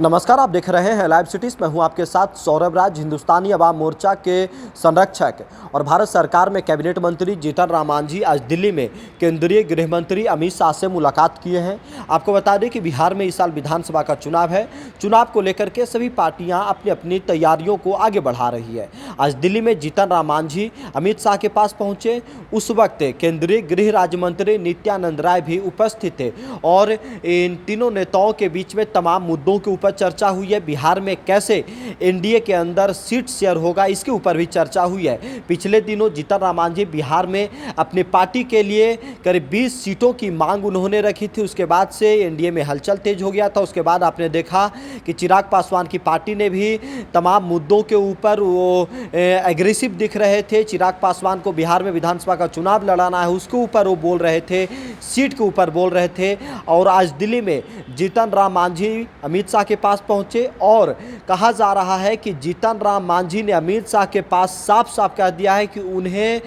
नमस्कार, आप देख रहे हैं लाइव सिटीज़। मैं हूं आपके साथ सौरभ राज। हिंदुस्तानी अवाम मोर्चा के संरक्षक और भारत सरकार में कैबिनेट मंत्री जीतन राम मांझी आज दिल्ली में केंद्रीय गृह मंत्री अमित शाह से मुलाकात किए हैं। आपको बता दें कि बिहार में इस साल विधानसभा का चुनाव है। चुनाव को लेकर के सभी पार्टियां अपनी अपनी तैयारियों को आगे बढ़ा रही है। आज दिल्ली में जीतन राम मांझी अमित शाह के पास पहुंचे। उस वक्त केंद्रीय गृह राज्य मंत्री नित्यानंद राय भी उपस्थित थे और इन तीनों नेताओं के बीच में तमाम मुद्दों के ऊपर चर्चा हुई है। बिहार में कैसे एनडीए के अंदर सीट शेयर होगा, इसके ऊपर भी चर्चा हुई है। पिछले दिनों जीतन राम मांझी बिहार में अपनी पार्टी के लिए करीब 20 सीटों की मांग उन्होंने रखी थी। उसके बाद से एनडीए में हलचल तेज हो गया था। उसके बाद आपने देखा कि चिराग पासवान की पार्टी ने भी तमाम मुद्दों के ऊपर वो एग्रेसिव दिख रहे थे। चिराग पासवान को बिहार में विधानसभा का चुनाव लड़ाना है, उसके ऊपर वो बोल रहे थे, सीट के ऊपर बोल रहे थे। और आज दिल्ली में जीतन राम मांझी अमित शाह के पास पहुंचे और कहा जा रहा है कि जीतन राम मांझी ने अमित शाह के पास साफ साफ कह दिया है कि उन्हें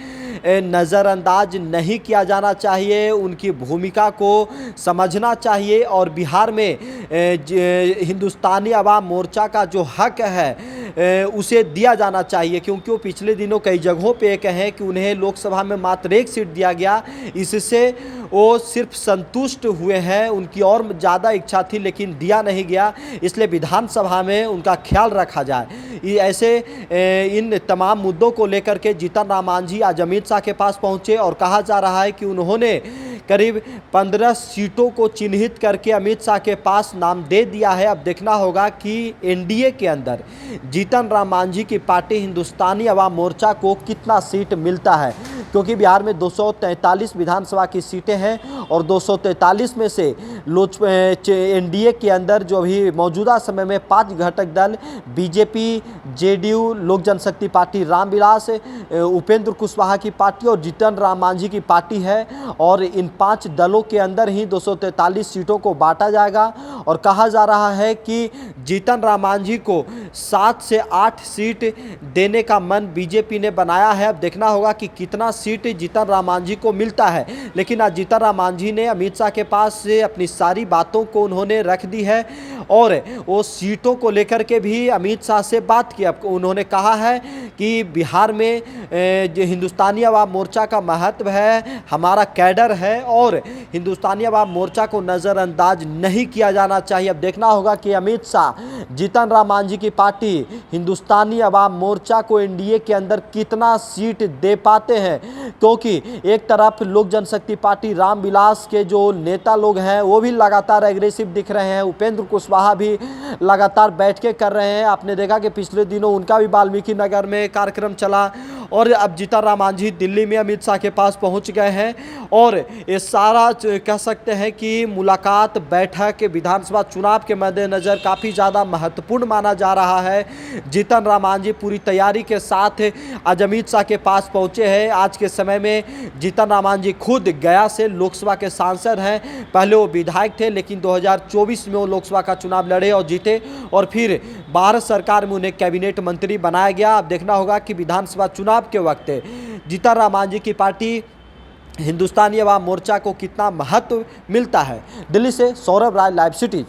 नज़रअंदाज नहीं किया जाना चाहिए, उनकी भूमिका को समझना चाहिए और बिहार में हिंदुस्तानी अवाम मोर्चा का जो हक है उसे दिया जाना चाहिए, क्योंकि वो पिछले दिनों कई जगहों पे कहें कि उन्हें लोकसभा में मात्र 1 सीट दिया गया। इससे वो सिर्फ संतुष्ट हुए हैं, उनकी और ज़्यादा इच्छा थी लेकिन दिया नहीं गया, इसलिए विधानसभा में उनका ख्याल रखा जाए। ऐसे इन तमाम मुद्दों को लेकर के जीतन राम मांझी आज अमित शाह के पास पहुंचे और कहा जा रहा है कि उन्होंने करीब 15 सीटों को चिन्हित करके अमित शाह के पास नाम दे दिया है। अब देखना होगा कि एनडीए के अंदर जीतन राम मांझी की पार्टी हिंदुस्तानी अवाम मोर्चा को कितना सीट मिलता है, क्योंकि बिहार में 243 विधानसभा की सीटें हैं और 243 में से एनडीए के अंदर जो अभी मौजूदा समय में 5 घटक दल बीजेपी, जेडीयू, लोक जनशक्ति पार्टी रामविलास, उपेंद्र कुशवाहा की पार्टी और जीतन राम मांझी की पार्टी है और इन 5 दलों के अंदर ही 243 सीटों को बांटा जाएगा। और कहा जा रहा है कि जीतन राम मांझी को 7 से 8 सीट देने का मन बीजेपी ने बनाया है। अब देखना होगा कि कितना सीट जीतन राम मांझी को मिलता है। लेकिन आज जीतन राम मांझी ने अमित शाह के पास से अपनी सारी बातों को उन्होंने रख दी है और वो सीटों को लेकर के भी अमित शाह से बात की। अब उन्होंने कहा है कि बिहार में जो हिंदुस्तानी अवाम मोर्चा का महत्व है, हमारा कैडर है और हिंदुस्तानी अवाम मोर्चा को नज़रअंदाज नहीं किया जाना चाहिए। अब देखना होगा कि अमित शाह जीतन राम मांझी की पार्टी हिंदुस्तानी अवाम मोर्चा को एनडीए के अंदर कितना सीट दे पाते हैं, क्योंकि एक तरफ लोक जनशक्ति पार्टी रामविलास के जो नेता लोग हैं वो भी लगातार एग्रेसिव दिख रहे हैं। उपेंद्र कुशवाहा भी लगातार बैठकें कर रहे हैं। आपने देखा कि पिछले दिनों उनका भी वाल्मीकि नगर में कार्यक्रम चला और अब जीतन राम मांझी दिल्ली में अमित शाह के पास पहुंच गए हैं और ये सारा कह सकते हैं कि मुलाकात, बैठक विधानसभा चुनाव के मद्देनज़र काफ़ी ज़्यादा महत्वपूर्ण माना जा रहा है। जीतन राम मांझी पूरी तैयारी के साथ आज अमित शाह के पास पहुंचे हैं। आज के समय में जीतन राम मांझी खुद गया से लोकसभा के सांसद हैं। पहले वो विधायक थे लेकिन 2024 में वो लोकसभा का चुनाव लड़े और जीते और फिर भारत सरकार में उन्हें कैबिनेट मंत्री बनाया गया। अब देखना होगा कि विधानसभा चुनाव के वक्त जीतन राम मांझी की पार्टी हिंदुस्तानी अवाम मोर्चा को कितना महत्व मिलता है। दिल्ली से सौरभ राय, लाइव सिटीज।